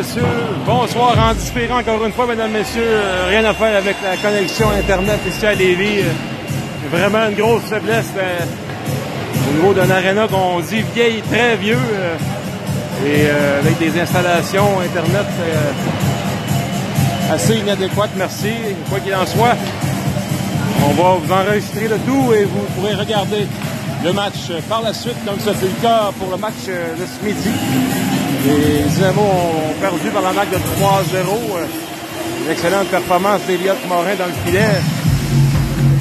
messieurs. Bonsoir en différé encore une fois, mesdames, messieurs. Rien à faire avec la connexion Internet ici à Lévis. Vraiment une grosse faiblesse au niveau d'un aréna qu'on dit vieille, très vieux. Et avec des installations Internet assez inadéquates, merci. Quoi qu'il en soit, on va vous enregistrer le tout et vous pourrez regarder le match par la suite, comme ça fait le cas pour le match de ce midi. Les Dynamo ont perdu par la marque de 3-0. Une excellente performance d'Eliott Morin dans le filet.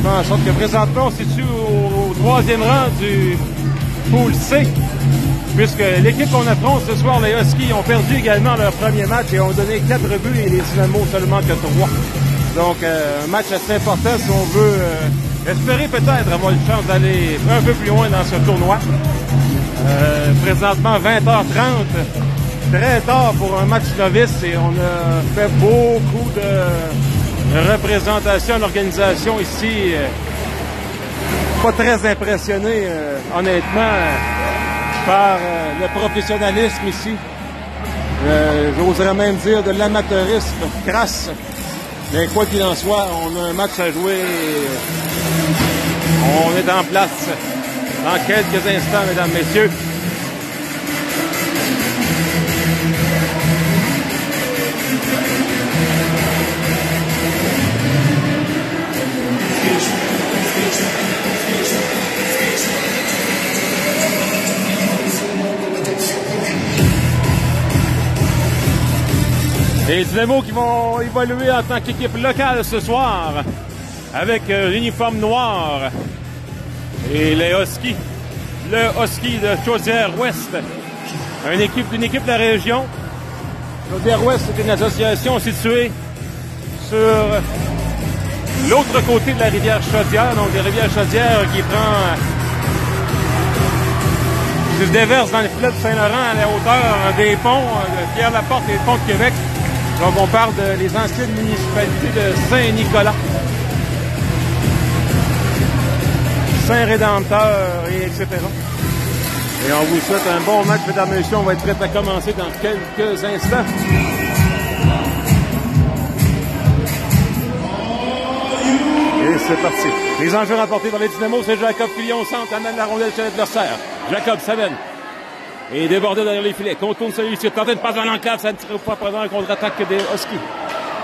En sorte que présentement, on se situe au troisième rang du pool C. Puisque l'équipe qu'on affronte ce soir, les Huskies, ont perdu également leur premier match et ont donné 4 buts et les Dynamo seulement que 3. Donc, un match assez important si on veut espérer peut-être avoir une chance d'aller un peu plus loin dans ce tournoi. Présentement, 20h30, très tard pour un match novice et on a fait beaucoup de représentation à l'organisation ici. Pas très impressionné, honnêtement, par le professionnalisme ici. J'oserais même dire de l'amateurisme crasse. Mais quoi qu'il en soit, on a un match à jouer. On est en place dans quelques instants, mesdames, messieurs. Les Dynamo qui vont évoluer en tant qu'équipe locale ce soir avec l'uniforme noir et les Huskies. Le Husky de Chaudière-Ouest, une équipe de la région. Chaudière-Ouest, c'est une association située sur l'autre côté de la rivière Chaudière, donc la rivière Chaudière qui se déverse dans le fleuve Saint-Laurent à la hauteur des ponts de Pierre-Laporte et des ponts de Québec. Donc, on parle des anciennes municipalités de Saint-Nicolas, Saint-Rédempteur, et etc. Et on vous souhaite un bon match, mesdames et messieurs. On va être prêt à commencer dans quelques instants. Et c'est parti. Les enjeux remportés par les Dynamo, c'est Jacob Filion au centre, amène la rondelle chez l'adversaire. Jacob s'amène. Et débordé derrière les filets. Contourne celui-ci. Tente de passer dans l'enclave. Ça ne tire pas pendant un contre-attaque des Huskies.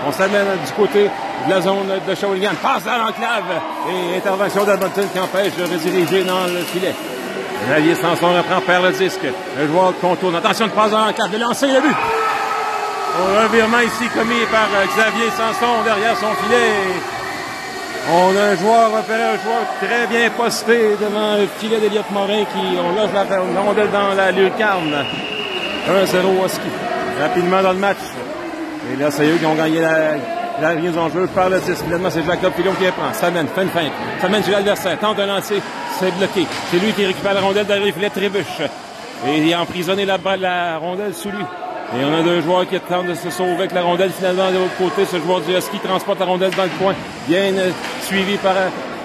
On s'amène du côté de la zone de Shawinigan. Passe dans l'enclave. Et intervention d'Edmonton qui empêche de rediriger dans le filet. Xavier Sanson reprend, perd le disque. Le joueur contourne. Attention de passe dans l'enclave. De lancer le but. Un revirement ici commis par Xavier Sanson derrière son filet. On a un joueur repéré, un joueur très bien posté devant le filet d'Eliott Morin qui on loge la rondelle dans la lucarne. 1-0 Husky. Rapidement dans le match. Et là, c'est eux qui ont gagné la mise en jeu par le 10. Finalement, c'est Jacob Filion qui reprend. S'amène, fait une feinte. S'amène sur l'adversaire. Tente de lancer. C'est bloqué. C'est lui qui récupère la rondelle derrière le filet, trébuche. Et il a emprisonné la rondelle sous lui. Et on a deux joueurs qui tentent de se sauver avec la rondelle. Finalement, de l'autre côté, ce joueur du Husky transporte la rondelle dans le coin. Bien suivi par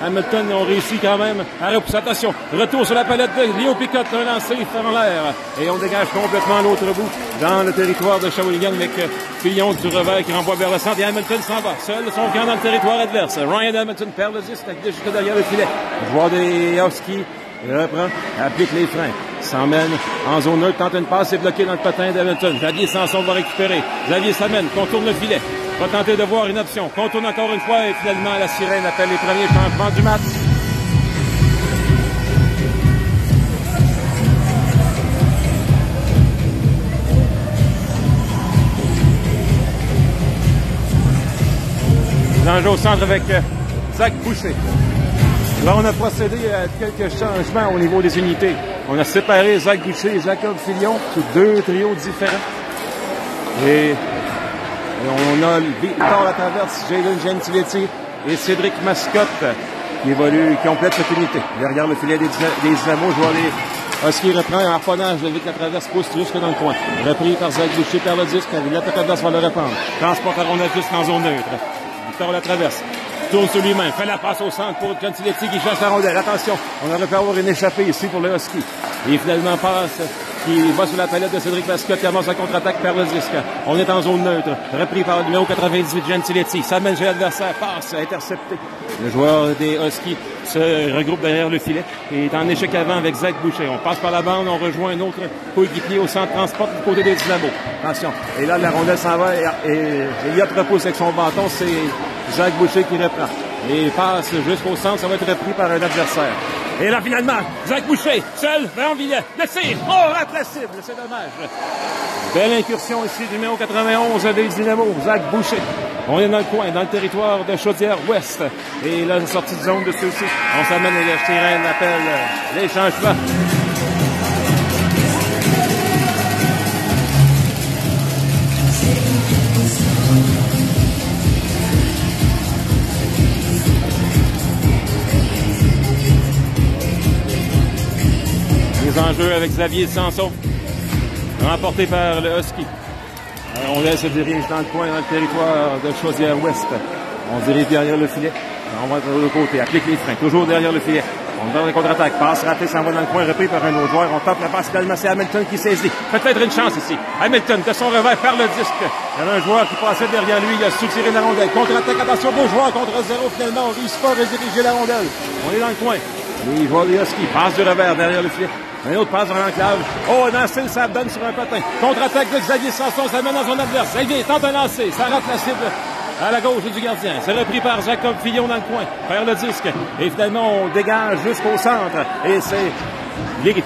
Hamilton. On réussit quand même à repousser. Attention, retour sur la palette de Léo Picotte. Un lancé, il fait en l'air. Et on dégage complètement l'autre bout dans le territoire de Shawinigan avec Fillon du revers qui renvoie vers le centre. Et Hamilton s'en va. Seul son camp dans le territoire adverse. Ryan Hamilton perd le disque jusque derrière le filet. Le joueur des Huskies reprend, applique les freins. S'emmène en zone neutre, tente une passe, c'est bloqué dans le patin d'Hamilton. Xavier Sanson va récupérer. Xavier s'amène, contourne le filet. Va tenter de voir une option. Contourne encore une fois et finalement la sirène appelle les premiers changements du match. L'enjeu au centre avec Zach Boucher. Là, on a procédé à quelques changements au niveau des unités. On a séparé Zach Boucher et Jacob Filion sur deux trios différents. Et on a Victor Latraverse, Jalen Gentiletti et Cédric Mascotte qui complètent cette unité. Derrière le filet des Dynamo, joueur des Huskies reprend un harponnage de Vic Latraverse, pousse jusque dans le coin. Repris par Zach Boucher, perd le disque, Latraverse va le reprendre. Transporte la rondelle jusqu'en zone neutre. Victor Latraverse tourne sur lui-même, fait la passe au centre pour Gentiletti qui chasse la rondelle. Attention, on aurait pu avoir une échappée ici pour le Husky. Et finalement passe qui va sur la palette de Cédric Mascotte qui avance en contre-attaque par le disque. On est en zone neutre. Repris par le numéro 98, Gentiletti. Ça mène chez l'adversaire. Passe intercepté. Le joueur des Huskies se regroupe derrière le filet et est en échec avant avec Zach Boucher. On passe par la bande. On rejoint un autre coéquipier au centre transport du côté des Dynamos. Attention. Et là, la rondelle s'en va et Elliott repousse avec son bâton. C'est Zach Boucher qui reprend. Et passe jusqu'au centre. Ça va être repris par un adversaire. Et là, finalement, Zach Boucher, seul, vers Villet, le tir, rate la cible, c'est dommage. Belle incursion ici du numéro 91 des Dynamos, Zach Boucher. On est dans le coin, dans le territoire de Chaudière-Ouest. Et la sortie de zone de ceux-ci, on s'amène et le terrain appelle les changements. Enjeu avec Xavier Sanson, remporté par le Husky. Alors on laisse se dirige dans le coin, dans le territoire de Chaudière-Ouest. On dirige derrière le filet. On va de l'autre côté, applique les freins, toujours derrière le filet. On va dans le contre-attaque, passe ratée, s'en va dans le coin, repris par un autre joueur. On tape la passe finalement, c'est Hamilton qui saisit. Peut-être une chance ici. Hamilton, de son revers, par le disque. Il y avait un joueur qui passait derrière lui, il a soutiré la rondelle. Contre-attaque, attention, 2 joueurs contre 0 finalement. On ne réussit pas à rediriger la rondelle. On est dans le coin. Les joueurs des Huskies passent du revers derrière le filet. Un autre passe dans l'enclave. Oh, un lancer, ça donne sur un patin. Contre-attaque de Xavier Sanson, ça mène dans son adverse. Xavier tente un lancer, ça rate la cible à la gauche du gardien. C'est repris par Jacob Fillon dans le coin, vers le disque. Et finalement, on dégage jusqu'au centre. Et c'est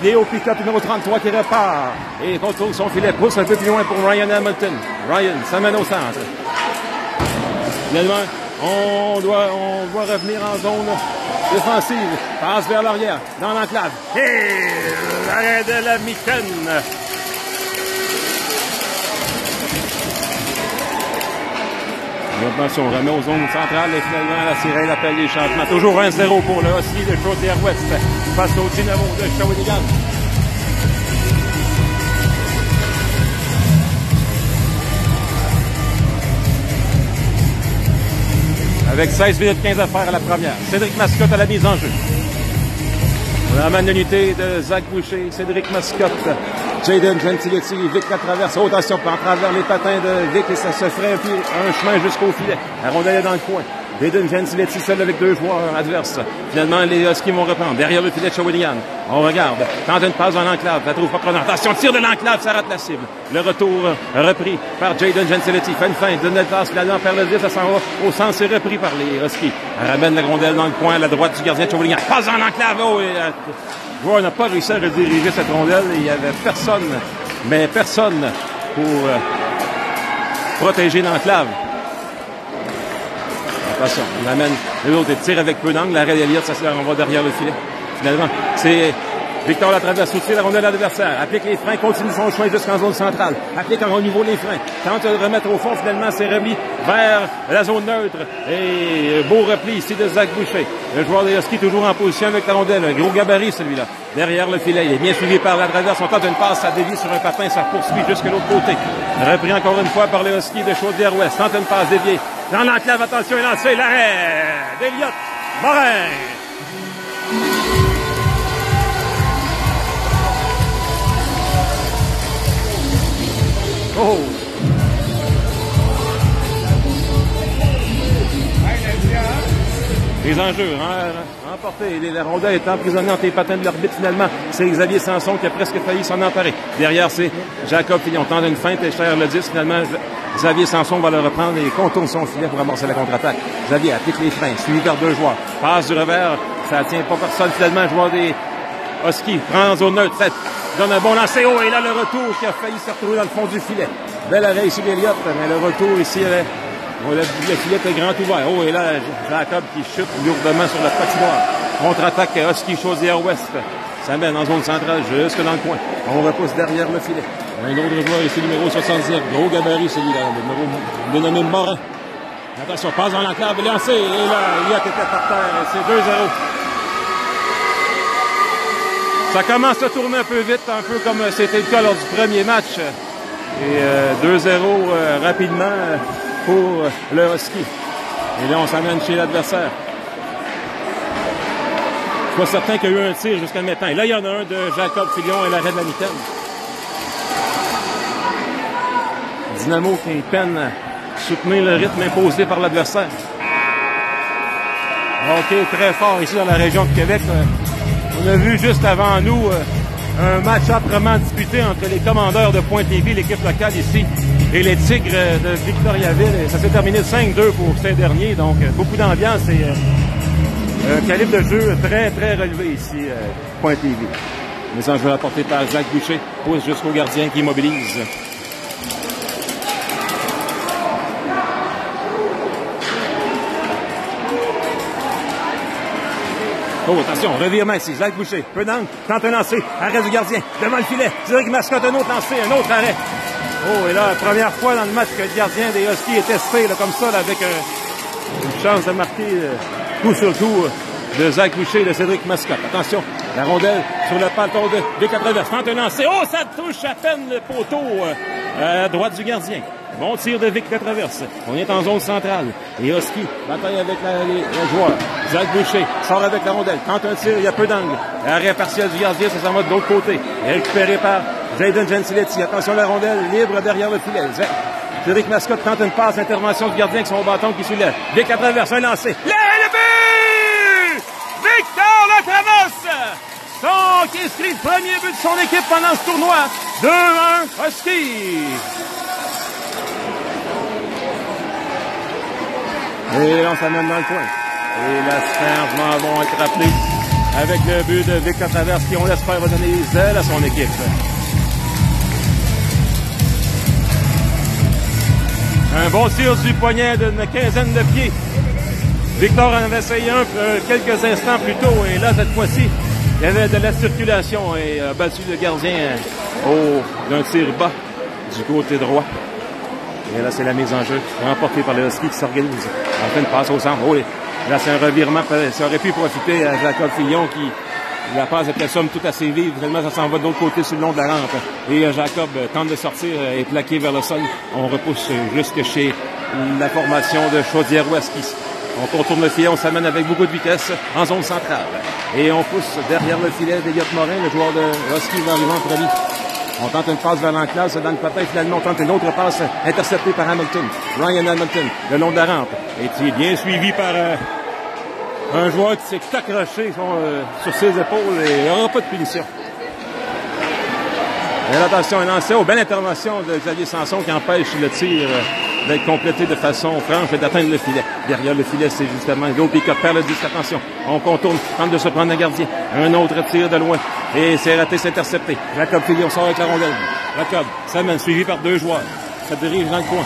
Léo Picotte, numéro 33, qui repart. Et contrôle son filet, pousse un peu plus loin pour Ryan Hamilton. Ryan, ça mène au centre. Finalement, on doit revenir en zone défensive. Passe vers l'arrière, dans l'enclave. Et l'arrêt de la mitaine. Attention, on remet aux zones centrales et finalement la sirène appelle les changements. Toujours 1-0 pour le Husky de Chaudière-Ouest face au Dynamo de Shawinigan. Avec 16 minutes 15 à faire à la première. Cédric Mascotte à la mise en jeu. On amène l'unité de Zach Boucher, Cédric Mascotte, Jaden Gentiletti, Vic la traverse. Oh, attention, par travers les patins de Vic et ça se ferait un chemin jusqu'au filet. La rondelle est dans le coin. Jaden Gentiletti seul avec 2 joueurs adverses. Finalement, les Huskies vont reprendre. Derrière le filet de Shawinigan. On regarde. Tente une passe dans l'enclave. La trouve pas prenant. Attention, tire de l'enclave, ça rate la cible. Le retour repris par Jaden Gentiletti. Fait une feinte. Donne la passe finalement par le 10. Ça s'en va au centre. C'est repris par les Huskies. Elle ramène la rondelle dans le coin à la droite du gardien de Shawinigan. Passe dans l'enclave. Oh, et le joueur n'a pas réussi à rediriger cette rondelle. Il n'y avait personne, mais personne pour protéger l'enclave. Attention, on amène l'autre tire avec peu d'angle. L'arrêt d'Elliott, ça se renvoie derrière le filet. Finalement, c'est Victor Latraverse au tir, la rondelle à l'adversaire. Applique les freins, continue son chemin jusqu'en zone centrale. Applique en haut niveau les freins. Tente de remettre au fond, finalement, c'est remis vers la zone neutre. Et beau repli ici de Zach Boucher. Le joueur des Huskies toujours en position avec la rondelle. Un gros gabarit, celui-là. Derrière le filet, il est bien suivi par Latraverse. On tente une passe, ça dévie sur un patin, ça poursuit jusqu'à l'autre côté. Repris encore une fois par les Huskies de Chaudière-Ouest. Tente une passe déviée. Dans l'enclave, attention, il lancé l'arrêt d'Elliott Morin. Oh! Les enjeux, remportés. La rondelle est emprisonnée entre les patins de l'arbitre finalement. C'est Xavier Sanson qui a presque failli s'en emparer. Derrière, c'est Jacob Fillon. On tente une feinte et cher le 10. Finalement, Xavier Sanson va le reprendre et contourne son filet pour amorcer la contre-attaque. Xavier applique les freins, suivi par 2 joueurs. Passe du revers, ça tient pas personne. Finalement, le joueur des Huskies prend en zone neutre, donne un bon lancer. Oh, et là, le retour qui a failli se retrouver dans le fond du filet. Bel arrêt ici d'Elliott, mais le retour ici, le filet est grand ouvert. Oh, et là, Jacob qui chute lourdement sur la patinoire. Contre-attaque Husky Chaudière-Ouest. Ça mène en zone centrale jusque dans le coin. On repousse derrière le filet. Un autre joueur ici, numéro 70. Gros gabarit, celui-là. Le dénommé Morin. Attention, passe dans l'enclave, lancé. Et là, Elliott était par terre. C'est 2-0. Ça commence à tourner un peu vite, un peu comme c'était le cas lors du premier match. Et 2-0 rapidement pour le Husky. Et là, on s'amène chez l'adversaire. Je suis pas certain qu'il y a eu un tir jusqu'à maintenant. Et là, il y en a un de Jacob Fillon et l'arrêt de la mitaine. Dynamo qui peine à soutenir le rythme imposé par l'adversaire. Hockey très fort ici dans la région de Québec. On a vu juste avant nous un match âprement disputé entre les Commandeurs de Pointe-Lévis, l'équipe locale ici, et les Tigres de Victoriaville. Et ça s'est terminé 5-2 pour ces derniers, donc beaucoup d'ambiance et un calibre de jeu très, très relevé ici, Pointe-Lévis. Les enjeux apportés par Jacques Boucher, pousse jusqu'au gardien qui immobilise. Oh, attention, revirement ici, Jacques Boucher, peu d'angle, tente un lancer, arrêt du gardien, devant le filet, Cédric Mascotte, un autre lancé, un autre arrêt. Oh, et là, première fois dans le match que le gardien des Huskies est testé, là, comme ça, là, avec une chance de marquer coup sur coup de Jacques Boucher et de Cédric Mascotte. Attention, la rondelle sur le pâton de Vic Latraverse, tente un lancer, oh, ça touche à peine le poteau à droite du gardien. Bon tir de Vic Latraverse. On est en zone centrale. Et Husky bataille avec les joueurs. Jacques Boucher sort avec la rondelle. Tente un tir, il y a peu d'angle. Arrêt partiel du gardien, ça s'en va de l'autre côté. Et récupéré par Jayden Gentiletti. Attention à la rondelle, libre derrière le filet. Cédric Mascotte tente une passe, intervention du gardien avec son bâton qui soulève. Vic Latraverse, un lancé. Le but! Victor Latraverse! Qui inscrit le premier but de son équipe pendant ce tournoi. 2-1, Husky! Et on s'amène dans le coin. Et la sphère vont être rappelés avec le but de Vic Latraverse qui, on l'espère, va donner les ailes à son équipe. Un bon tir du poignet d'une quinzaine de pieds. Victor en avait essayé quelques instants plus tôt. Et là, cette fois-ci, il y avait de la circulation et a battu le gardien d'un tir bas du côté droit. Et là, c'est la mise en jeu remportée par le Husky qui s'organise. On fait une passe au centre. Oh, là, c'est un revirement. Ça aurait pu profiter à Jacob Fillon qui, la passe était somme toute assez vive. Finalement, ça s'en va de l'autre côté sur le long de la rampe. Et Jacob tente de sortir et plaqué vers le sol. On repousse jusque chez la formation de Chaudière-Ouest. On contourne le filet, on s'amène avec beaucoup de vitesse en zone centrale. Et on pousse derrière le filet d'Eliott Morin, le joueur de Husky va arriver en premier. On tente une passe vers l'enclave, c'est dans le patin. Finalement, on tente une autre passe interceptée par Hamilton. Ryan Hamilton, le long de la rampe. Et qui est bien suivi par un joueur qui s'est accroché sur ses épaules et il n'y aura pas de punition. Et attention, un lancer. Belle intervention de Xavier Sanson qui empêche le tir d'être complété de façon franche et d'atteindre le filet. Derrière le filet, c'est justement Joe Pickup perd le disque. Attention, on contourne, tente de se prendre un gardien. Un autre tir de loin. Et c'est raté, c'est intercepté. Jacob Fillon sort avec la rondelle. Jacob s'amène, suivi par deux joueurs. Ça dirige dans le coin.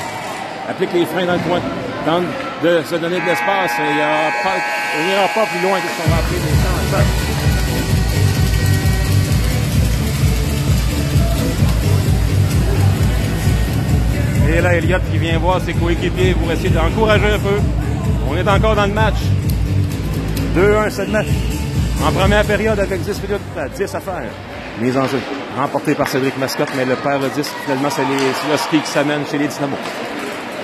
Applique les freins dans le coin. Tente de se donner de l'espace. Il n'ira pas plus loin que ce qu'on va appeler les temps en face. Et là, Eliott qui vient voir ses coéquipiers pour essayer d'encourager un peu. On est encore dans le match. 2-1, c'est le match. En première période avec 10 minutes, 10 à faire. Mise en jeu. Remportée par Cédric Mascotte, mais le perd le 10. Finalement, c'est les Husky qui s'amènent chez les Dynamo.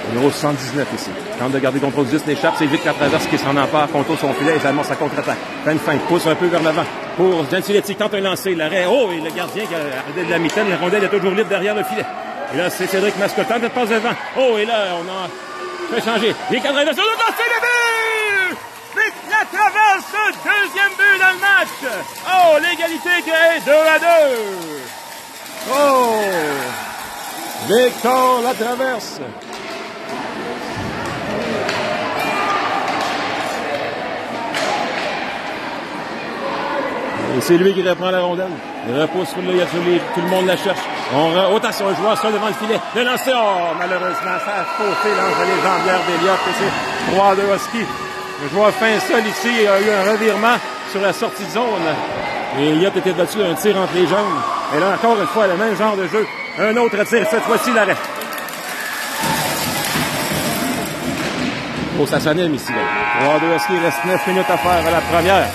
Numéro 79 ici. Tente de garder contrôle du 10, l'échappe. C'est Vic Latraverse qui s'en empare, contourne son filet et ça amorce sa contre-attaque. Fait une feinte, pousse un peu vers l'avant. Pour Gentiletti, tente un lancer. L'arrêt. Oh, et le gardien qui a arrêté de la mitaine. La rondelle est toujours libre derrière le filet. Et là, c'est Cédric Mascotte. Tente de passe devant. Oh, et là, on a fait changer. Vic Latraverse. Oh, c'est le but! Vic Latraverse, deuxième but dans le match. Oh, l'égalité qui est 2-2. Oh! Victor Latraverse. Et c'est lui qui reprend la rondelle. Il repousse tout le monde la cherche. Attention, un joueur seul devant le filet. Le lancer, malheureusement, ça a faussé l'ange les jambières d'Eliott. Et c'est 3-2 Husky. Le joueur fin seul ici a eu un revirement sur la sortie de zone. Et Eliott était battu un tir entre les jambes. Et là, encore une fois, le même genre de jeu. Un autre tir, cette fois-ci, l'arrêt. Oh, ça s'anime ici. 3-2 Husky, il reste 9 minutes à faire à la première.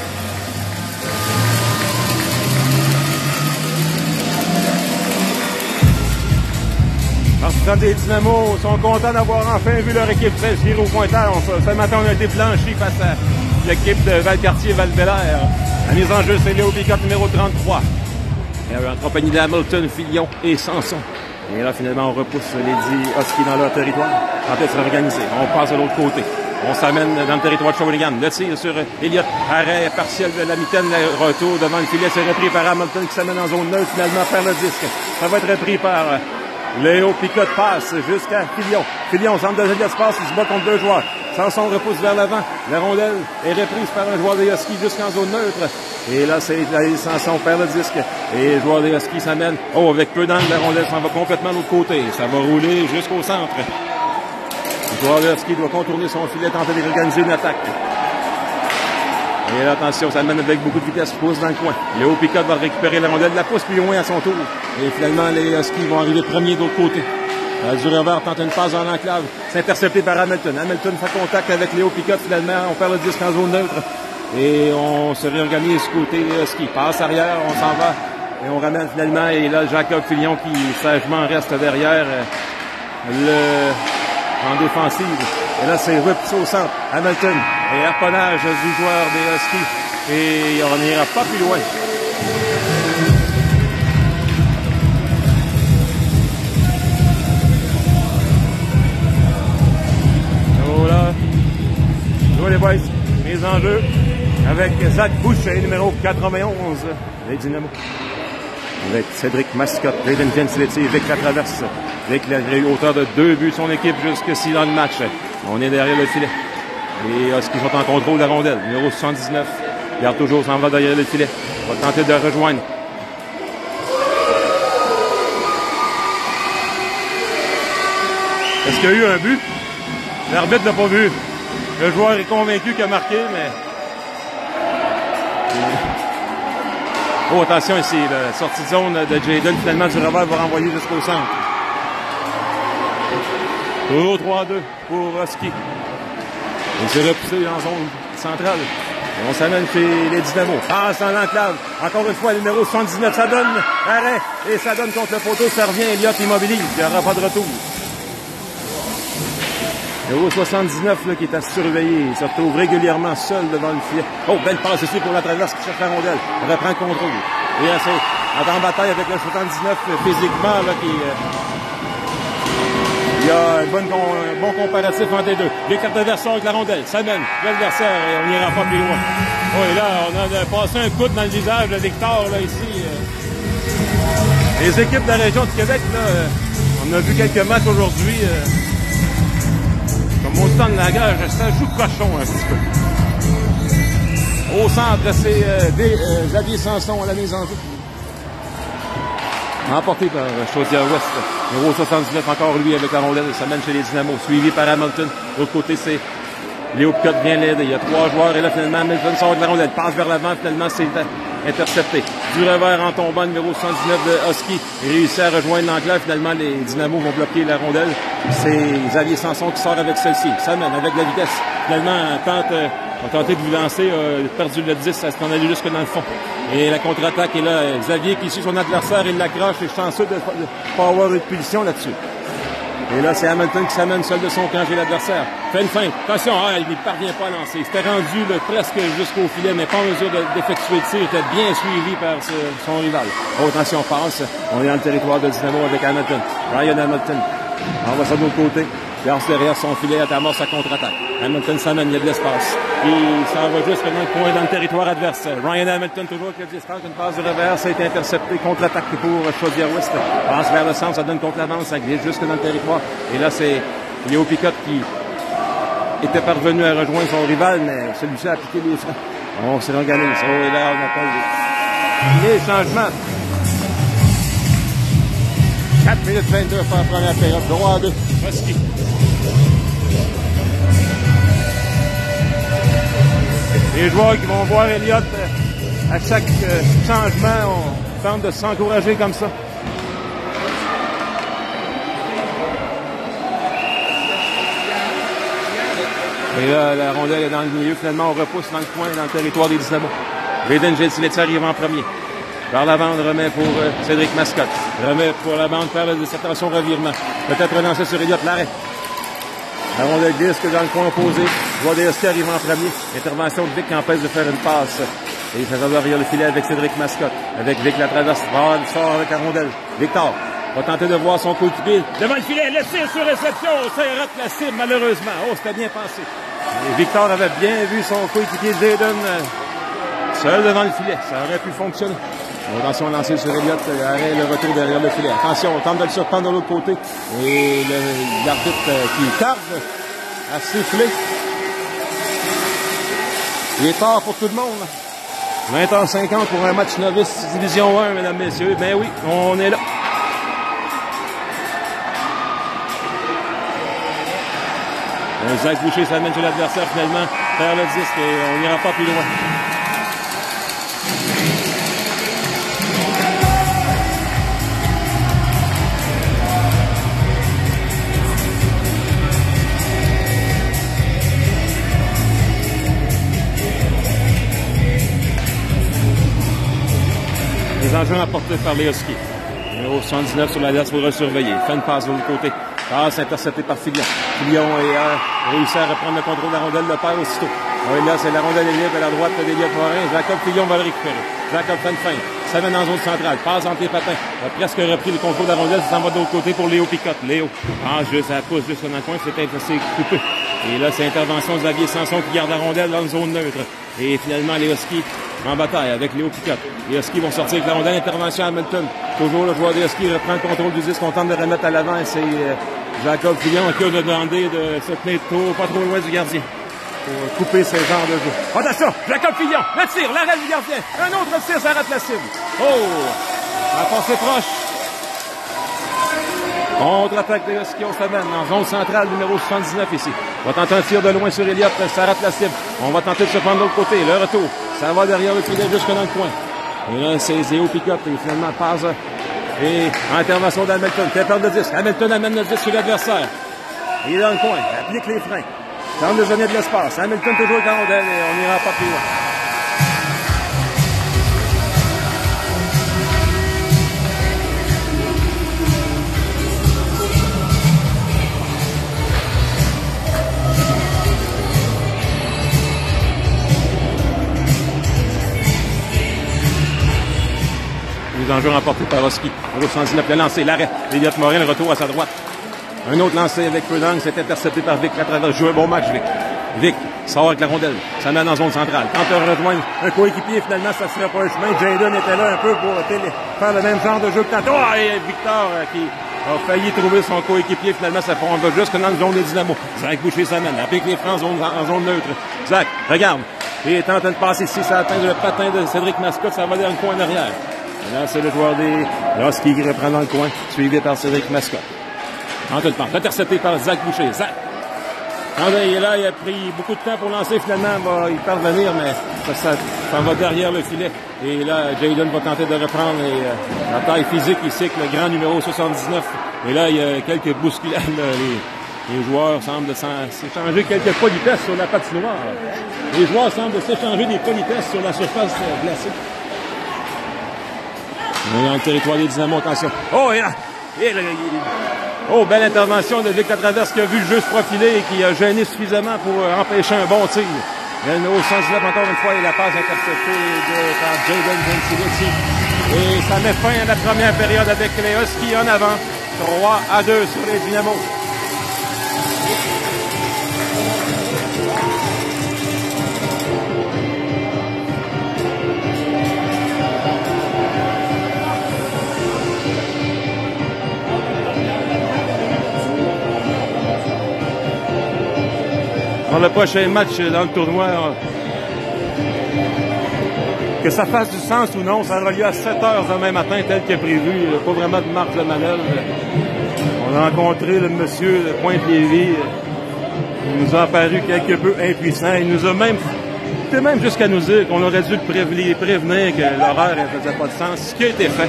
Partisans des Dynamo sont contents d'avoir enfin vu leur équipe s'inscrire au pointage. Ce matin, on a été blanchis face à l'équipe de Valcartier-Val-Bélair. La mise en jeu, c'est Léo Picot, numéro 33. Et en compagnie d'Hamilton, Fillon et Sanson. Et là, finalement, on repousse Lady Husky dans leur territoire. En fait, c'est organisé. On passe de l'autre côté. On s'amène dans le territoire de Shawinigan. Le tir sur Elliott. Arrêt partiel de la mitaine. Le retour devant le filet. C'est repris par Hamilton qui s'amène en zone neutre. Finalement, perd le disque. Ça va être repris par Léo Picotte. Passe jusqu'à Filion. Filion centre de l'espace. Il se bat contre deux joueurs. Sanson repousse vers l'avant. La rondelle est reprise par un joueur des Huskies jusqu'en zone neutre. Et là, c'est Sanson perd le disque. Et le joueur des Huskies s'amène. Oh, avec peu d'angle, la rondelle s'en va complètement de l'autre côté. Ça va rouler jusqu'au centre. Le joueur des Huskies doit contourner son filet, tenter d'organiser une attaque. Et là, attention, ça mène avec beaucoup de vitesse. Pousse dans le coin. Léo Picotte va récupérer la rondelle. La pousse plus loin à son tour. Et finalement, les Huskies vont arriver premiers de l'autre côté. Du revers tente une passe dans l'enclave. C'est intercepté par Hamilton. Hamilton fait contact avec Léo Picotte. Finalement, on perd le disque en zone neutre. Et on se réorganise côté ski. Passe arrière, on s'en va. Et on ramène finalement. Et là, Jacob Filion qui sagement reste derrière en défensive. Et là, c'est repoussé au centre. Hamilton et harponnage du joueur des Huskies. Et on n'ira pas plus loin. Les boys, mise en jeu avec Zach Boucher, numéro 91 des Dynamo. Avec Cédric Mascotte, Jaden Gentility, Vic Latraverse. Vic, la auteur de 2 buts de son équipe jusqu'ici dans le match. On est derrière le filet. Les Huskies sont en contrôle de la rondelle. Numéro 79. Garde toujours, s'en va derrière le filet. Va tenter de rejoindre. Est-ce qu'il y a eu un but? L'arbitre n'a pas vu. Le joueur est convaincu qu'il a marqué, mais... Oh, attention ici, la sortie de zone de Jaden, finalement, du revers va renvoyer jusqu'au centre. Toujours 3-2 pour Husky. Il s'est repoussé en zone centrale. Et on s'amène chez les Dynamo. Passe dans l'enclave. Encore une fois, le numéro 79, ça donne arrêt. Et ça donne contre le poteau, ça revient. Elliott immobilise. Il n'y aura pas de retour. Numéro 79 là, qui est à surveiller. Il se retrouve régulièrement seul devant le filet. Oh, belle passe ici pour la traverse qui cherche la rondelle. Elle reprend le contrôle. Et elle est en bataille avec le 79 physiquement. Là, il y a un bon comparatif entre les deux. Les cartes d'adversaire avec la rondelle. Ça mène l'adversaire et on n'ira pas plus loin. Oh, et là, on a passé un coude dans le visage de Victor là, ici. Les équipes de la région de Québec, là, on a vu quelques matchs aujourd'hui. Comme au stand de la gage, ça joue cochon un petit peu. Au centre, c'est Xavier Sanson à la mise en jeu. Emporté par Chaudière-Ouest. Numéro 79, encore lui avec la rondelle. Ça mène chez les Dynamo. Suivi par Hamilton. De l'autre côté, c'est Léo Picotte vient l'aider. Il y a 3 joueurs. Et là, finalement, Hamilton sort de la rondelle. Passe vers l'avant. Finalement, c'est intercepté. Du revers en tombant, numéro 119 de Husky. Il réussit à rejoindre l'enclave. Finalement, les Dynamo vont bloquer la rondelle. C'est Xavier Sanson qui sort avec celle-ci. Ça mène avec la vitesse. Finalement, on a tenté de lui lancer, perdu le 10, ça s'en allait jusque dans le fond. Et la contre-attaque est là. Xavier qui suit son adversaire, il l'accroche et chanceux de ne pas avoir une punition là-dessus. Et là, c'est Hamilton qui s'amène seul de son camp chez l'adversaire. Fait une feinte. Attention, il ne parvient pas à lancer. C'était rendu presque jusqu'au filet, mais pas en mesure d'effectuer le tir. Il était bien suivi par son rival. Oh, attention, passe. On est dans le territoire de Dynamo avec Hamilton. Ryan Hamilton. On va ça de l'autre côté. Garce derrière son filet, amorce sa contre-attaque. Hamilton s'amène, il y a de l'espace. Il s'en va juste dans le coin, dans le territoire adverse. Ryan Hamilton, toujours avec de l'espace, une passe de revers, ça a été intercepté, contre-attaque pour Chaudière-Ouest. Passe vers le centre, ça donne contre l'avance, ça glisse jusque dans le territoire. Et là, c'est Léo Picotte qui était parvenu à rejoindre son rival, mais celui-ci a appliqué les freins. On s'est organisé. Oh, et là, on appelle les changements. 4 minutes 22 pour la première période. Droit à 2. Husky. Les joueurs qui vont voir Elliott à chaque changement, on tente de s'encourager comme ça. Et là, la rondelle est dans le milieu. Finalement, on repousse dans le coin, dans le territoire des Dynamo. Jaden Gentility arrive en premier. Vers la bande, remet pour Cédric Mascotte. Remet pour la bande, faire cette attention revirement. Peut-être relancer sur Elliott, l'arrêt. La rondelle glisse dans le coin opposé. Guadeschi arrive en premier. Intervention de Vic qui empêche de faire une passe. Et ça va derrière le filet avec Cédric Mascotte. Avec Vic la traverse. Sort avec la rondelle. Victor. va tenter de voir son coéquipier devant le filet, laissé sur réception, ça rate la cible malheureusement. Oh, c'était bien passé. Et Victor avait bien vu son coéquipier Jaden seul devant le filet, ça aurait pu fonctionner. Attention, lancé sur Elliott, arrêt le retour derrière le filet. Attention, on tente de le surprendre de l'autre côté. Et l'arbitre qui tarde à siffler. Il est tard pour tout le monde. 20h50 pour un match novice Division 1, mesdames, messieurs. Ben oui, on est là. Zach Boucher s'amène chez l'adversaire finalement, faire le disque et on n'ira pas plus loin. Les enjeux apportés par les Huskies. Numéro 79 sur la glace, il faudra surveiller. Fait une passe de l'autre côté. Passe interceptée par Fillon. Fillon réussit à reprendre le contrôle de la rondelle, le perd aussitôt. Oui, là, c'est la rondelle est libre à la droite d'Eliott Morin. Jacob Fillon va le récupérer. Jacob fait une feinte. Ça mène en zone centrale. Passe entre les patins. Il a presque repris le contrôle de la rondelle. Ça s'en va de l'autre côté pour Léo Picotte. Léo. Ça pousse juste dans le coin. C'est coupé. Et là, c'est intervention de Xavier Sanson qui garde la rondelle dans une zone neutre. Et finalement, les Huskies en bataille avec Léo Picotte. Les Huskies vont sortir avec la rondelle. Intervention à Hamilton. Toujours le joueur des Huskies reprend le contrôle du disque. On tente de remettre à l'avant. C'est Jacob Fillon qui a demandé de se tenir pas trop loin du gardien pour couper ce genre de jeu. Attention, Jacob Fillon, le tir, l'arrêt du gardien. Un autre tir, ça rate la cible. Oh, la passe est proche. Contre-attaque des Huskies, on s'amène en zone centrale, numéro 79 ici. On va tenter un tir de loin sur Elliott, ça rate la cible. On va tenter de se prendre de l'autre côté, le retour. Ça va derrière le filet jusque dans le coin. Et là, c'est Léo Picotte et finalement passe. Et intervention d'Hamilton, fait perdre le disque. Hamilton amène le disque sur l'adversaire. Il est dans le coin, il applique les freins. Tente de donner de l'espace. Hamilton toujours avec la rondelle et on n'ira pas plus loin. Les enjeux remportés par Husky. Numéro 119, le lancer, l'arrêt. Elliott Morin, le retour à sa droite. Un autre lancé avec Prudence, c'est intercepté par Vic à travers. Joue un bon match, Vic. Vic sort avec la rondelle. Ça mène en zone centrale. Tente de rejoindre un coéquipier, finalement, ça ne serait pas le chemin. Jaden était là un peu pour faire le même genre de jeu que tantôt. Oh, et Victor qui a failli trouver son coéquipier. Finalement, ça prend jusque dans le zone des Dynamos. Zach Boucher s'amène. Applique les freins en zone neutre. Zach, regarde. Il est en train de passer ici. Ça atteint le patin de Cédric Mascotte. Ça va dans le coin derrière. Et là, c'est le joueur des Huskies qui reprend dans le coin, suivi par Cédric Mascotte. En tout le temps, intercepté par Zach Boucher. Zach! Quand il est là, il a pris beaucoup de temps pour lancer. Finalement, il va y parvenir, mais ça va derrière le filet. Et là, Jaden va tenter de reprendre la taille physique ici avec le grand numéro 79. Et là, il y a quelques bousculades. Les joueurs semblent s'échanger quelques politesses sur la patinoire. Les joueurs semblent s'échanger des politesses sur la surface glacée. On est dans le territoire des Dynamos, attention. Oh, et là! Oh, belle intervention de Vic Latraverse qui a vu le jeu se profiler et qui a gêné suffisamment pour empêcher un bon tir. Le numéro 119, encore une fois, et la passe interceptée par Jaden Gentile. Et ça met fin à la première période avec les Huskies en avant. 3-2 sur les Dynamos. Dans le prochain match dans le tournoi, que ça fasse du sens ou non, ça aura lieu à 7h demain matin, tel que prévu. Il n'y a pas vraiment de marge de manœuvre. On a rencontré le monsieur de Pointe-Lévis. Il nous a paru quelque peu impuissant. Il nous a même jusqu'à nous dire qu'on aurait dû prévenir que l'horaire ne faisait pas de sens, ce qui a été fait.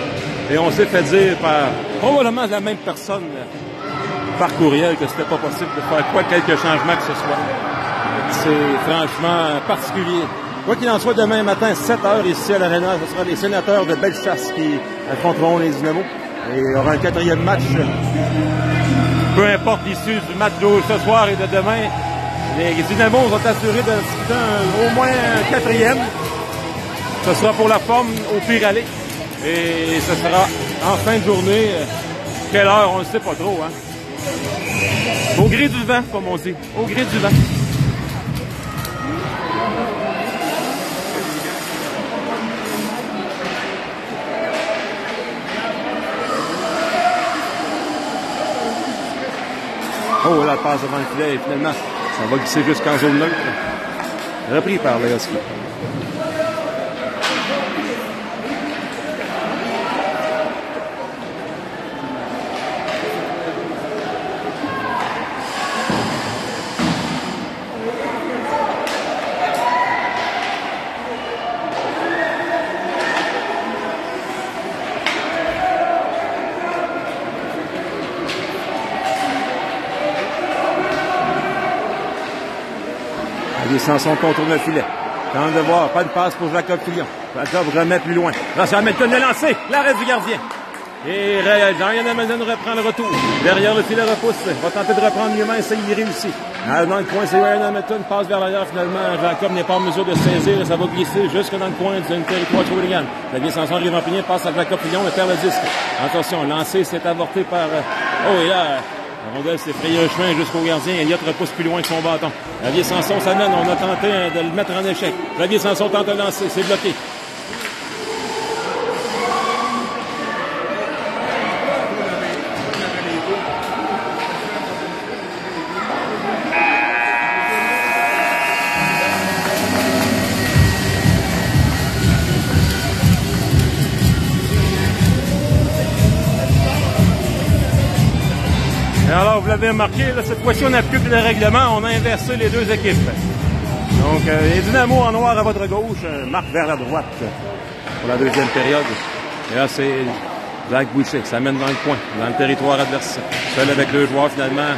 Et on s'est fait dire par probablement la même personne par courriel que c'était pas possible de faire quelques changements que ce soit. C'est franchement particulier. Quoi qu'il en soit, demain matin, 7h ici à l'Arena, ce sera les sénateurs de Bellechasse qui affronteront les Dynamos. Et il y aura un quatrième match. Peu importe l'issue du match de ce soir et de demain, les Dynamos vont assurer de disputer au moins un quatrième. Ce sera pour la forme au pire aller. Et ce sera en fin de journée quelle heure, on ne sait pas trop, hein. Au gré du vent, comme on dit. Au gré du vent. Oh, la passe devant le filet et finalement, ça va glisser jusqu'en zone neutre. Repris par Leoski. Les Sanson contourne le filet. Tente de voir, pas de passe pour Jacob Fillon. Jacob remet plus loin. Grâce à Hamilton de lancer, l'arrêt du gardien. Et Ryan Hamilton reprend le retour. Derrière le filet repousse. Va tenter de reprendre lui-même, ça y réussit. Dans le coin, c'est Ryan Hamilton, passe vers l'arrière finalement. Jacob n'est pas en mesure de saisir, ça va glisser jusque dans le coin du territoire de Shawinigan. Xavier Sanson arrive en premier, passe à Jacob Fillon et perd le disque. Attention, lancé, c'est avorté par... Oh, et là... La rondelle s'est frayé un chemin jusqu'au gardien. Elliott repousse plus loin que son bâton. Xavier Sanson s'amène. On a tenté de le mettre en échec. Xavier Sanson tente de lancer. C'est bloqué. Et alors, vous l'avez remarqué, là, cette fois-ci, on n'a plus que le règlement. On a inversé les deux équipes. Donc, les Dynamos en noir à votre gauche, Marc vers la droite pour la deuxième période. Et là, c'est Zach Boucher qui s'amène dans le coin, dans le territoire adverse. Seul avec deux joueurs, finalement.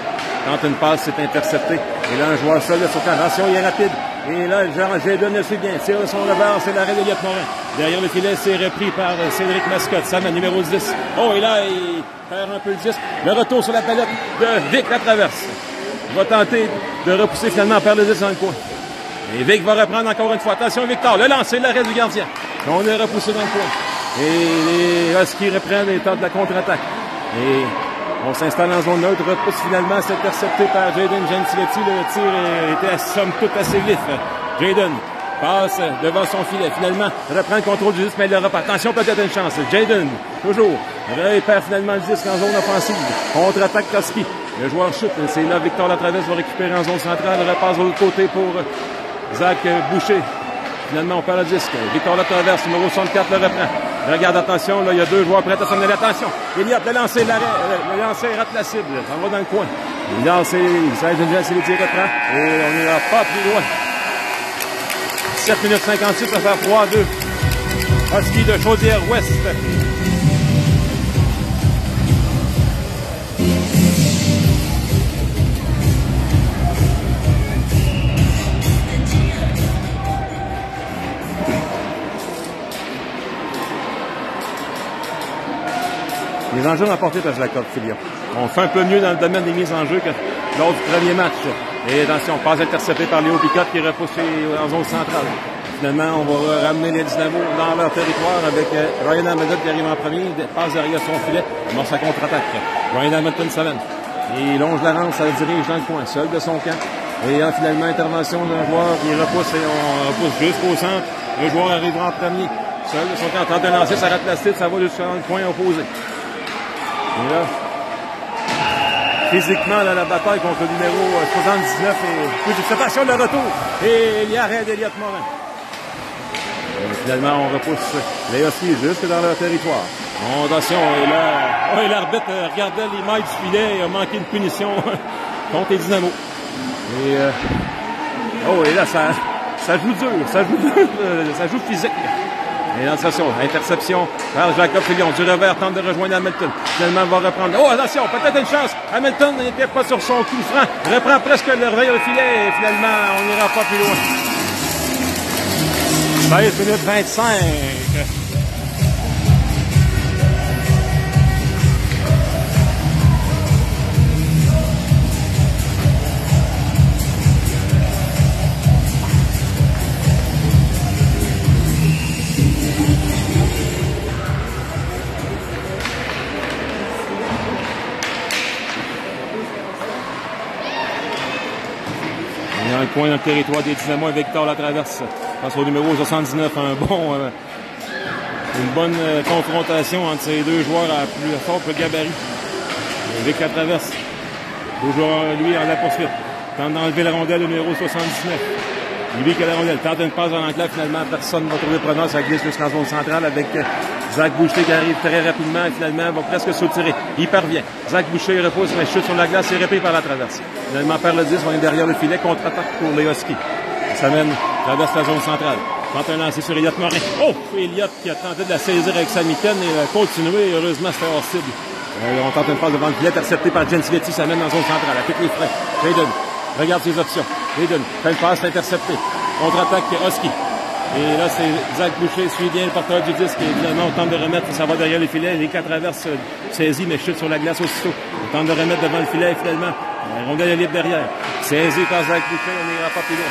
Quand une passe, c'est intercepté. Et là, un joueur seul de son camp. Attention, il est rapide. Et là, Jadon le suit bien. Tire son revers, c'est l'arrêt d'Elliott Morin. Derrière le filet, c'est repris par Cédric Mascotte. Ça mène numéro 10. Oh, et là, il perd un peu le disque. Le retour sur la palette de Vic la traverse. Il va tenter de repousser finalement par le 10 dans le coin. Et Vic va reprendre encore une fois. Attention, Victor. Le lancer, l'arrêt du gardien. On est repoussé dans le coin. Et les Huskies reprennent et tentent la contre-attaque. Et on s'installe en zone neutre, repousse finalement, c'est intercepté par Jadon Gentiletti. Le tir était somme toute assez vif. Jadon passe devant son filet. Finalement, reprend le contrôle du disque, mais il le repart. Attention, peut-être une chance. Jadon, toujours. Il perd finalement le disque en zone offensive. Contre-attaque Koski. Le joueur chute. C'est là, Victor Latraverse va récupérer en zone centrale. Repasse de l'autre côté pour Zach Boucher. Finalement, on perd le disque. Victor Latraverse, numéro 64, le reprend. Regarde, attention, là, il y a deux joueurs prêts à s'en aller. Attention, Elliott, le lancer, le lancer rate la cible. Ça va dans le coin. Il lance, il s'agit de tirs reprend. Et on n'ira pas plus loin. 7 minutes 56, ça fait 3-2. Husky de Chaudière-Ouest. Les enjeux rapportés par Jacob Fillon. On fait un peu mieux dans le domaine des mises en jeu que lors du premier match. Et attention, passe interceptée par Léo Picotte qui est repoussé en zone centrale. Finalement, on va ramener les Dynamos dans leur territoire avec Ryan Hamilton qui arrive en premier, passe derrière son filet, amorce sa contre-attaque. Ryan Hamilton s'amène. Et il longe la rampe, ça le dirige dans le coin, seul de son camp. Et là, finalement, intervention d'un joueur qui repousse et on repousse jusqu'au centre. Le joueur arrivera en premier. Seul de son camp, tente de lancer, ça rate la cible, ça va jusqu'au coin opposé. Et là, physiquement, là, la bataille contre le numéro 79 et plus de séparation de retour. Et il y a arrêt d'Elliott Morin. Et finalement, on repousse les Huskies jusque dans leur territoire. Bon, attention, et là, l'arbitre regardait les mailles du filet et a manqué une punition contre les Dynamos. Et, et là, ça joue dur, ça joue physique. Et attention, interception par Jacob Fillon. Du revers, tente de rejoindre Hamilton. Finalement, va reprendre. Oh, attention, peut-être une chance. Hamilton n'était pas sur son coup franc. Reprend presque le réveil au filet. Et finalement, on n'ira pas plus loin. 16 minutes 25. rejoint dans le territoire des Dynamos avec Victor Latraverse. Face au numéro 79, une bonne confrontation entre ces deux joueurs à plus fort gabarit. Vic Latraverse, toujours lui en la poursuite. Tente d'enlever la rondelle au numéro 79. Lui qui a la rondelle, tente une passe dans l'enclave, finalement personne ne va trouver preneur, ça glisse jusqu'en zone centrale avec Zach Boucher qui arrive très rapidement et finalement va presque s'outirer. Il parvient. Zach Boucher repousse, mais chute sur la glace et répé par la traverse. Finalement perd le 10, on est derrière le filet, contre-attaque pour les Huskies. Ça mène, traverse la zone centrale. Tente un lancer sur Elliott Morin. Oh! Elliott qui a tenté de la saisir avec sa mitaine et a continué, heureusement c'était hors cible. On tente une passe devant le filet, intercepté par Gentiletti, ça mène dans la zone centrale, avec les freins. Jayden regarde ses options. Jayden fait une passe interceptée. Contre-attaque Husky. Et là, c'est Zach Boucher suit bien le porteur du disque et évidemment, on tente de remettre, ça va derrière les filets. Les quatre traverses saisit, mais chute sur la glace aussitôt. On tente de remettre devant le filet et finalement, la rondelle est libre derrière. Saisi par Zach Boucher, on n'ira pas plus loin.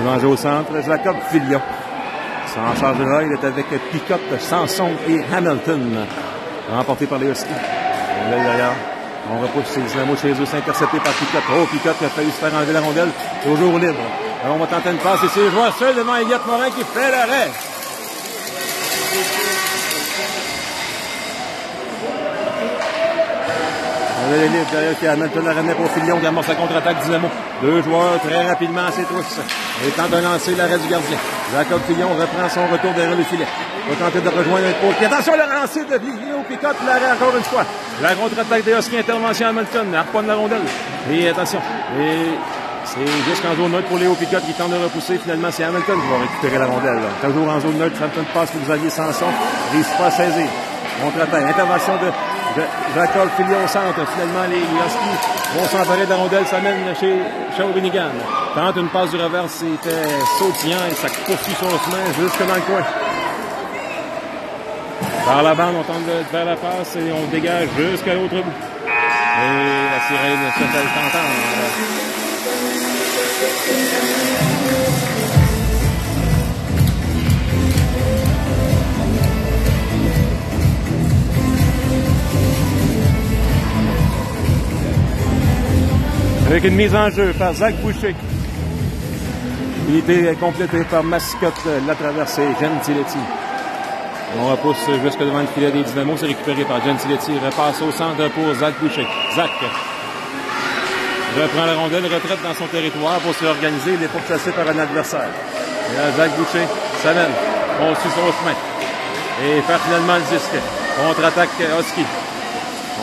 Mélangé au centre, Jacob Filion s'en chargera. Il est avec Picotte, Sanson et Hamilton. Remporté par les Huskies. Là, derrière, on repousse les Dynamos chez eux, c'est intercepté par Picotte. Oh, Picotte qui a failli se faire enlever la rondelle. Toujours libre. Alors, on va tenter une passe et c'est le joueur seul devant Elliott Morin qui fait l'arrêt. Elle est libre derrière qui Hamilton la remet pour Filion qui amorce la contre-attaque Dynamo. Deux joueurs très rapidement à ses trousses. Et tente de lancer l'arrêt du gardien. Jacob Filion reprend son retour derrière le filet. Va tenter de rejoindre un pot. Attention, le lancer de Guillaume Picotte, l'arrêt encore une fois. La contre-attaque des Huskies, intervention Hamilton, harponne la rondelle. Et attention. Et c'est jusqu'en zone neutre pour Léo Picotte qui tente de repousser. Finalement, c'est Hamilton qui va récupérer la rondelle. Toujours en zone neutre, Hamilton passe pour Xavier Sanson. Réussit pas à saisir. Contre-attaque. Intervention de Jacob Filion au centre. Finalement, les Huskies vont s'emparer de la rondelle. Ça mène chez Shawinigan. Tente une passe du revers. C'était sautillant et ça poursuit son chemin jusque dans le coin. Par la bande, on tente de faire la passe et on dégage jusqu'à l'autre bout. Et la sirène se fait entendre. Avec une mise en jeu par Zach Boucher. Il était complété par Mascotte, la traversée, Gentiletti. On repousse jusque devant le filet des Dynamos. C'est récupéré par Gentiletti. Repasse au centre pour Zach Boucher. Zach reprend la rondelle, retraite dans son territoire pour se réorganiser. Il est pourchassé par un adversaire. Et là, Zach Boucher s'amène. On suit son chemin. Et perd finalement le disque. Contre-attaque Husky.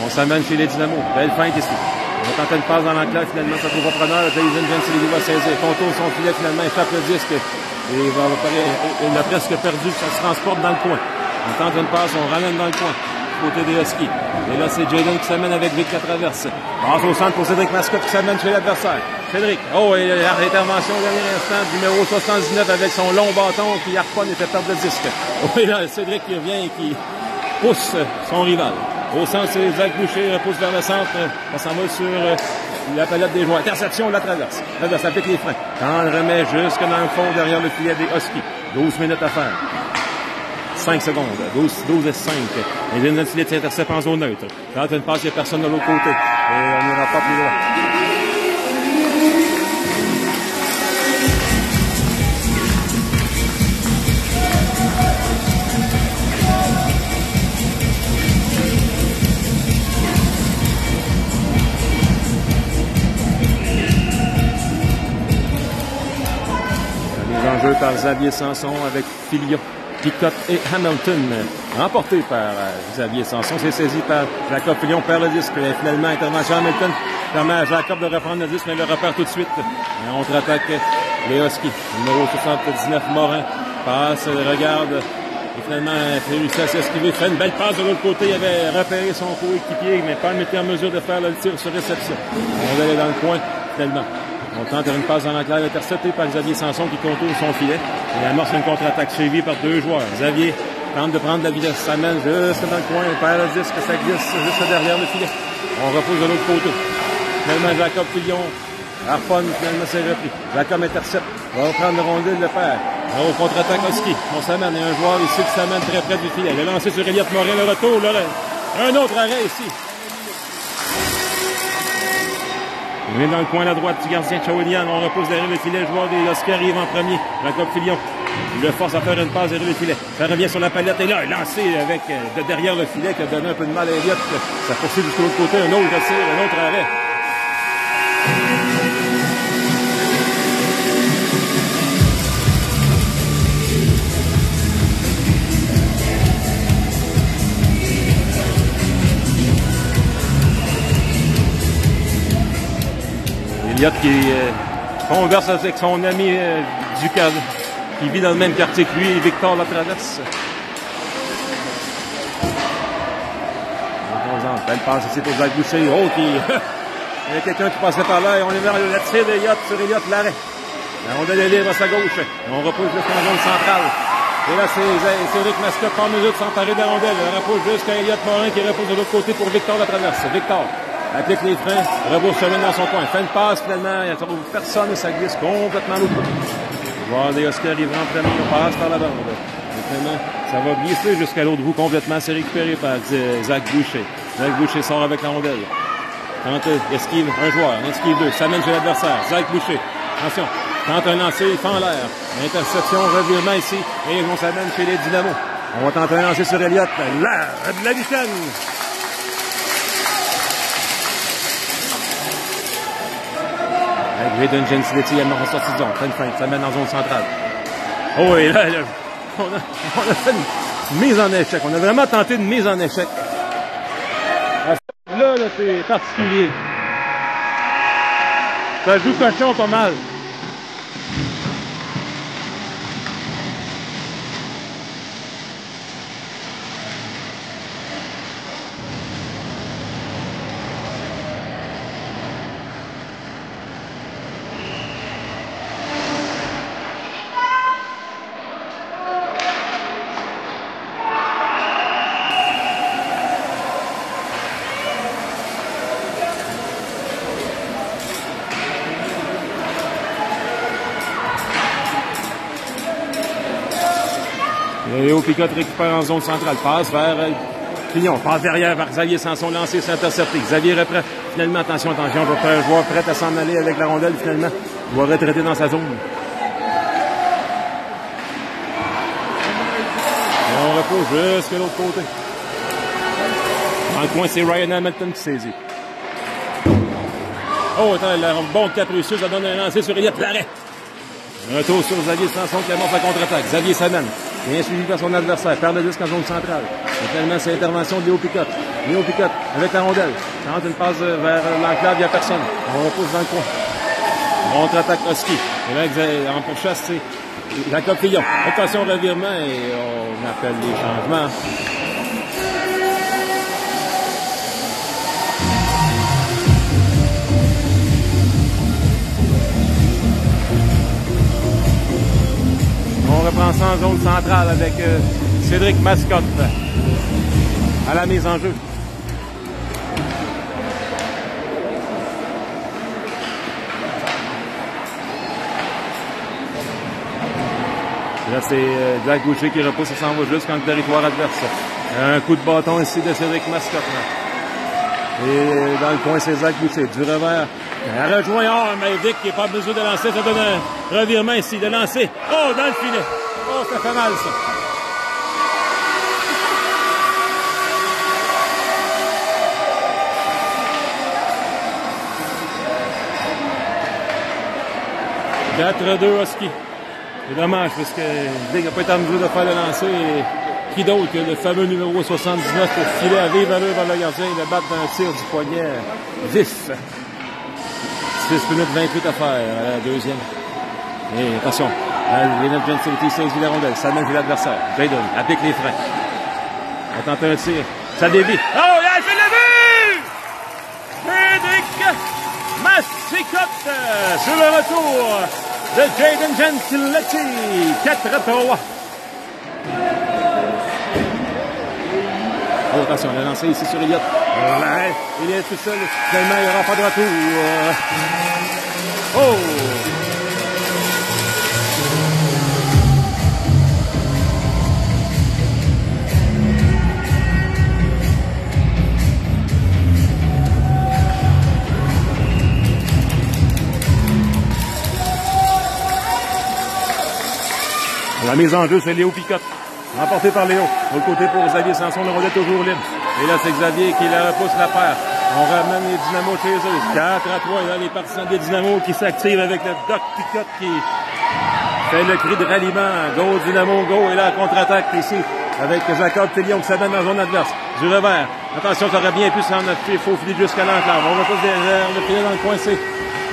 On s'amène chez les Dynamos. Belle feinte ici. On va tenter une passe dans l'enclave, finalement, ça trouve pas preneur. Jason Gentiletti va saisir. Contourne son filet, finalement, échappe le disque. Et il a presque perdu, ça se transporte dans le coin. On tente une passe, on ramène dans le coin, du côté des Huskies. Et là, c'est Jayden qui s'amène avec Vic Latraverse. Passe au centre pour Cédric Mascotte qui s'amène chez l'adversaire. Cédric, oh, et l'intervention au dernier instant, numéro 79 avec son long bâton qui harponne et fait perdre le disque. Oui, là, Cédric qui revient et qui pousse son rival. Au centre, c'est Zach Boucher, repousse vers le centre. On s'en va sur la palette des joueurs. Interception, la traverse. Traverse applique les freins. Quand on remet jusque dans le fond derrière le filet des Huskies. 12 minutes à faire. 5 secondes. 12 et 5. Et Jason Gentiletti intercepte en zone neutre. Quand une passe, il n'y a personne de l'autre côté. Et on n'ira pas plus loin. En jeu par Xavier Sanson avec Filion, Picotte et Hamilton. Remporté par Xavier Sanson. C'est saisi par Jacob Filion, perd le disque. Et finalement, intervention Hamilton permet à Jacob de reprendre le disque, mais il le repère tout de suite. On contre-attaque les Huskies. Numéro 79, Morin, passe, regarde. Et finalement, il réussit à s'esquiver. Fait une belle passe de l'autre côté. Il avait repéré son coéquipier, mais pas été en mesure de faire le tir sur réception. On va aller dans le coin, finalement. On tente une passe dans l'enclave interceptée par Xavier Sanson qui contourne son filet. Il amorce une contre-attaque suivie par deux joueurs. Xavier tente de prendre la vitesse, s'amène juste dans le coin, il perd le disque, ça glisse juste derrière le filet. On repousse de l'autre côté. Finalement, Jacob Fillon harponne, finalement, c'est repris. Jacob intercepte. Va prendre le rondelle, le père. Au contre-attaque, Oski. On s'amène. Il y a un joueur ici qui s'amène très près du filet. Il est lancé sur Elliott Morin. Le retour, là. Un autre arrêt ici. Il est dans le coin à la droite du gardien Shawinigan. On repousse derrière le filet. Le joueur des Oski arrive en premier. Jacob Fillon. Il le force à faire une passe derrière le filet. Ça revient sur la palette. Et là, il est lancé avec de derrière le filet qui a donné un peu de mal à Elliott. Ça poursuit jusqu'à l'autre côté. Un autre tir, un autre arrêt. Elliott qui converse avec son ami Ducal, qui vit dans le même quartier que lui, Victor Latraverse. Belle passe ici pour Jacques Boucher. Oh, il y a quelqu'un qui passait par là et on est vers le tir d'Elliott sur Elliott, l'arrêt. La rondelle est libre à sa gauche. On repousse jusqu'en zone centrale. Et là, c'est Rick Mascotte pas en mesure de s'emparer de la rondelle. On repousse jusqu'à Elliott Morin qui repousse de l'autre côté pour Victor Latraverse. Victor applique les freins, rebouche chemin dans son coin. Fait une passe finalement, il n'y a personne et ça glisse complètement l'autre côté. Voir des Oscars arriver en premier, on passe par la bande. Et finalement, ça va glisser jusqu'à l'autre bout complètement. C'est récupéré par Zach Boucher. Zach Boucher sort avec la rondelle. Tente, esquive un joueur, esquive deux, s'amène chez l'adversaire. Zach Boucher, attention, tente un lancer, il fend l'air. Interception, revirement ici, et on s'amène chez les Dynamos. On va tenter un lancer sur Elliott. La Vitenne. Graydon Gentility, elle m'a ressorti de zone. Fin de fin, ça mène en zone centrale. Oh, et là, on a fait une mise en échec. On a vraiment tenté une mise en échec. Là, c'est particulier. Ça joue cochon pas mal. Léo Picotte récupère en zone centrale. Passe vers Fillon. Passe derrière vers Xavier Sanson. Lancé, c'est intercepté. Xavier reprend. Finalement, attention. Je vais faire un joueur prêt à s'en aller avec la rondelle. Finalement, il va retraiter dans sa zone. Et on repose jusqu'à l'autre côté. Dans le coin, c'est Ryan Hamilton qui saisit. Oh, attends, un bon capricieux. Ça donne un lancer sur Elliott. L'arrêt. Retour sur Xavier Sanson qui amorce la contre-attaque. Xavier s'amène. Bien suivi par son adversaire. Perd le disque en zone centrale. Et finalement, c'est l'intervention de Léo Picotte. Léo Picotte avec la rondelle. Tente une passe vers l'enclave, il n'y a personne. On repousse dans le coin. Contre-attaque Oski. Et là, en pourchasse, c'est Jacob Fillon. Attention au revirement et on appelle les changements. On reprend ça en zone centrale avec Cédric Mascotte à la mise en jeu. Là, c'est Jack Boucher qui repousse et s'en va jusqu'en le territoire adverse. Un coup de bâton ici de Cédric Mascotte. Et dans le coin, c'est Zach Boucher. Du revers. Elle rejoint Mavic qui n'est pas besoin de lancer. Ça donne un revirement ici, de lancer. Oh, dans le filet. Oh, ça fait mal, ça. « 4-2 Oski. C'est dommage parce que Big n'a pas été en mesure de faire le lancer. Et qui d'autre que le fameux numéro 79 pour filer à vive allure vers le gardien et le battre d'un tir du poignet vif. 6 minutes 28 à faire à la deuxième. Et attention, Graydon Gentility saisit la rondelle. Ça mène l'adversaire. Graydon applique les freins. On tente un tir. Ça dévie. Oh, il a fait le but! Cédric Mascotte sur le retour de Graydon Gentility. 4-3. Oh, attention, le lancer ici sur Elliott. Il est tout seul. Finalement, il n'y aura pas de retour. Oh! La mise en jeu, c'est Léo Picotte. Remporté par Léo. De l'autre côté pour Xavier Sanson, le rondelle toujours libre. Et là, c'est Xavier qui la repousse la paire. On ramène les Dynamos chez eux. 4-3. Et là, les partisans des Dynamos qui s'activent avec le Doc Picotte qui fait le cri de ralliement. Go, Dynamo, go. Et là, contre-attaque ici avec Jacob Fillion qui s'amène dans la zone adverse. Du revers. Attention, ça aurait bien pu s'en appuyer. Il faut filer jusqu'à l'enclave. On repousse derrière le filet dans le coin. C'est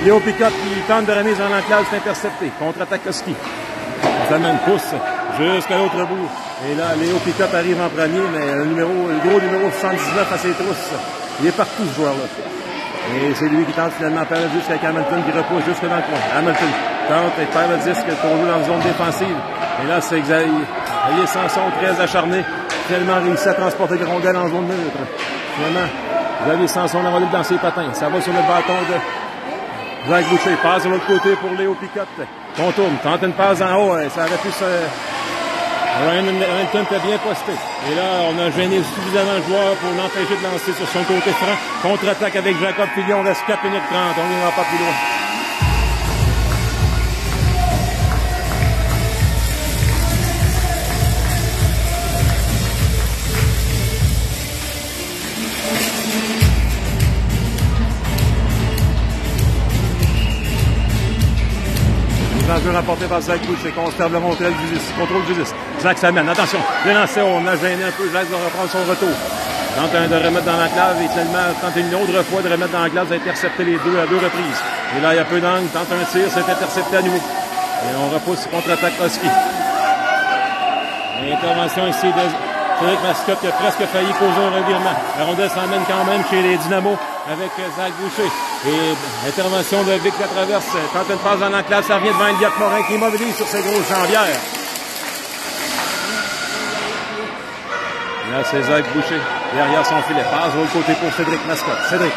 Léo Picotte qui tente de remise en enclave. C'est intercepté. Contre-attaque Koski. On s'amène pousse jusqu'à l'autre bout. Et là, Léo Picotte arrive en premier, mais le gros numéro 79 à ses trousses. Il est partout, ce joueur-là. Et c'est lui qui tente finalement de perdre le disque avec Hamilton qui repousse jusque dans le coin. Hamilton tente et perd le disque pour jouer dans la zone défensive. Et là, c'est Xavier Sanson, très acharné. Finalement, réussi à transporter le rondelle en zone neutre. Finalement, Xavier Sanson la rondelle dans ses patins. Ça va sur le bâton de Jacques Boucher. Passe de l'autre côté pour Léo Picotte. Contourne, tente une passe en haut. Ça aurait pu se... Ryan Hamilton était bien posté. Et là, on a gêné suffisamment le joueur pour l'empêcher de lancer sur son côté franc. Contre-attaque avec Jacob Fillion. On reste 4 minutes 30. On n'ira pas plus loin. L'enjeu rapporté par Zach Boucher, conserve le contrôle du disque. Zach s'amène, attention, le lancer, on a gêné un peu, Zach va reprendre son retour. Tente de remettre dans l'enclave et finalement tente une autre fois de remettre dans l'enclave, ça a intercepté les deux à deux reprises. Et là, il y a peu d'angle, tente un tir, c'est intercepté à nouveau. Et on repousse contre-attaque Koski. Intervention ici de Frédéric Mascotte qui a presque failli causer un revirement. La rondelle s'emmène quand même chez les Dynamos avec Zach Boucher. Et intervention de Vic Latraverse. Tente une passe dans l'enclave, ça revient devant Elliott Morin qui immobilise sur ses grosses jambières. Là, c'est Zach Boucher derrière son filet. Passe de l'autre côté pour Cédric Mascotte. Cédric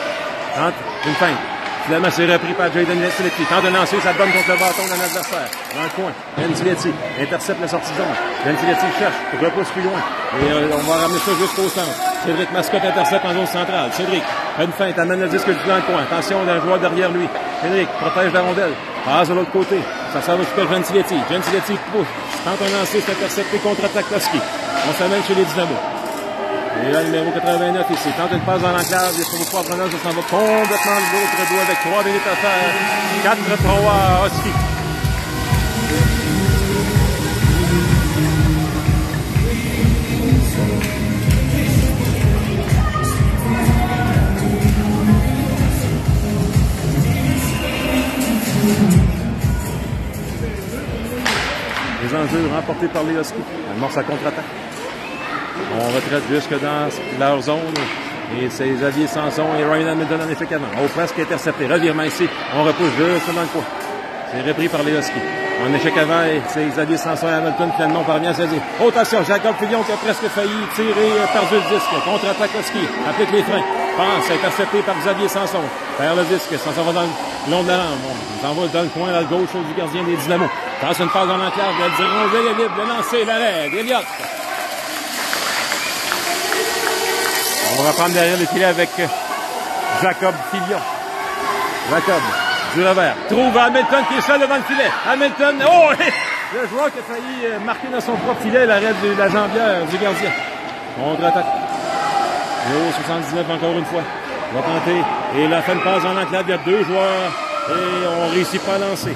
tente une feinte. Finalement, c'est repris par Jaden Siletti. Tente de lancer, ça donne contre le bâton d'un adversaire. Dans le coin, Ben Siletti intercepte la sortie de zone. Ben Siletti cherche, repousse plus loin. Et on va ramener ça jusqu'au centre. Cédric Mascotte intercepte en zone centrale. Cédric fait une feinte, amène le disque dans le coin. Attention, il y a un joueur derrière lui. Cédric protège la rondelle. Passe de l'autre côté. Ça va récupérer Ben Siletti. Ben Siletti pousse. Tente un lancer, c'est intercepté, contre-attaque Koski. On s'amène chez les Dynamos. Et là, le numéro 89 ici, tente une passe dans l'enclave, il faut pas prendre, ça s'en va complètement de l'autre bout avec 3 minutes à faire. 4-3 à Husky. Les enjeux remportés par les Husky. Elle morce à contre-attaque. On retraite jusque dans leur zone. Et c'est Xavier Sanson et Ryan Hamilton en échec avant. Oh, presque intercepté. Revirement ici. On repousse juste dans le coin. C'est repris par les Husky. En échec avant, et c'est Xavier Sanson et Hamilton finalement parvient à saisir. Oh, attention, Jacob Fillion qui a presque failli tirer par le disque. Contre-attaque Husky. Applique les freins. Pense, intercepté par Xavier Sanson. Perd le disque. Sanson va dans le long de la lampe. On s'en va dans le coin à gauche du gardien des Dynamos. Passe une passe dans l'enclave. Il dit rondelle est libre. Le lancer, l'arrêt. Elliott. On va prendre derrière le filet avec Jacob Fillion. Jacob, du revers. Trouve Hamilton qui est seul devant le filet. Hamilton, oh! Le joueur qui a failli marquer dans son propre filet l'arrêt de la jambière du gardien. Contre-attaque. Léo 79 encore une fois. On va tenter. Et la fin de passe en enclave. Il y a deux joueurs. Et on ne réussit pas à lancer.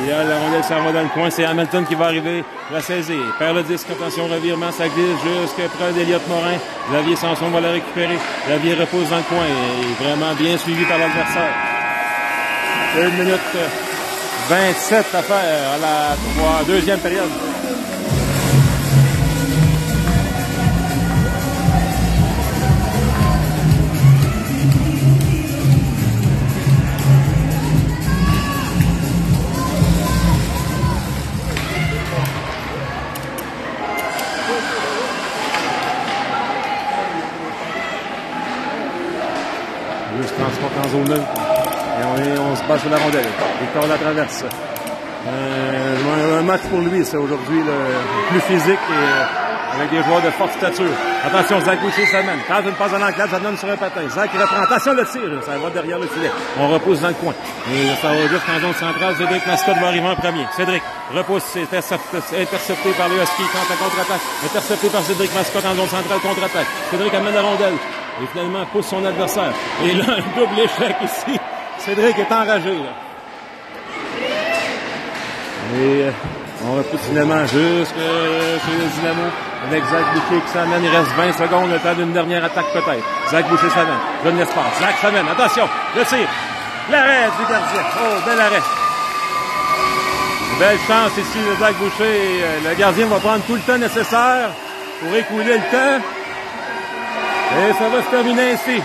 Et là, la rondelle s'en va dans le coin. C'est Hamilton qui va arriver la saisir. Perd le disque. Attention, revirement. Ça glisse jusque près d'Elliott Morin. Xavier Sanson va la récupérer. Xavier repose dans le coin. Et vraiment bien suivi par l'adversaire. 1 minute 27 à faire à la deuxième période. Newman. Et on se bat sur la rondelle. Victor la traverse. Un match pour lui, c'est aujourd'hui le plus physique et avec des joueurs de forte stature. Attention, Zach Boucher s'amène. Quand une passe à l'enclave, ça donne sur un patin. Zach reprend. Attention, le tir, ça va derrière le filet. On repousse dans le coin. Et ça va jusqu'en zone centrale. Cédric Mascotte va arriver en premier. Cédric repousse, intercepté par le Husky quand la contre-attaque. Intercepté par Cédric Mascotte en zone centrale, contre-attaque. Cédric amène la rondelle. Et finalement, pousse son adversaire. Et là, un double échec ici. Cédric est enragé, là. Et on repousse finalement jusque chez le Dynamo avec Zach Boucher qui s'amène. Il reste 20 secondes, le temps d'une dernière attaque peut-être. Zach Boucher s'amène. Donne l'espace. Zach s'amène. Attention, le tir. L'arrêt du gardien. Oh, bel arrêt. Belle chance ici de Zach Boucher. Le gardien va prendre tout le temps nécessaire pour écouler le temps. Et ça va se terminer ainsi.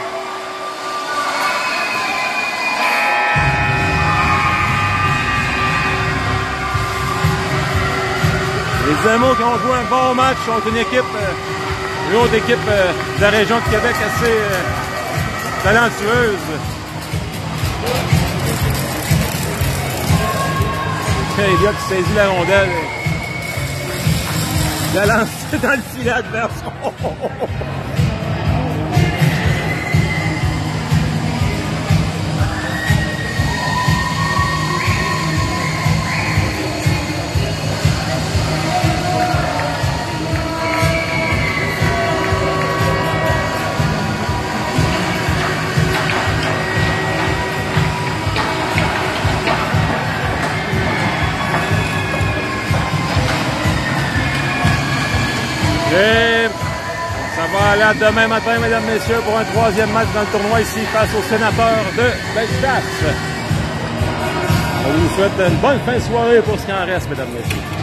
Les Dynamo qui ont joué un bon match sont une autre équipe de la région de Québec assez talentueuse. Le gars qui saisit la rondelle. Il a lancé dans le filet adverse. Et ça va aller à demain matin, mesdames, messieurs, pour un troisième match dans le tournoi ici face aux Sénateurs de Bellechasse. On vous souhaite une bonne fin de soirée pour ce qui en reste, mesdames, messieurs.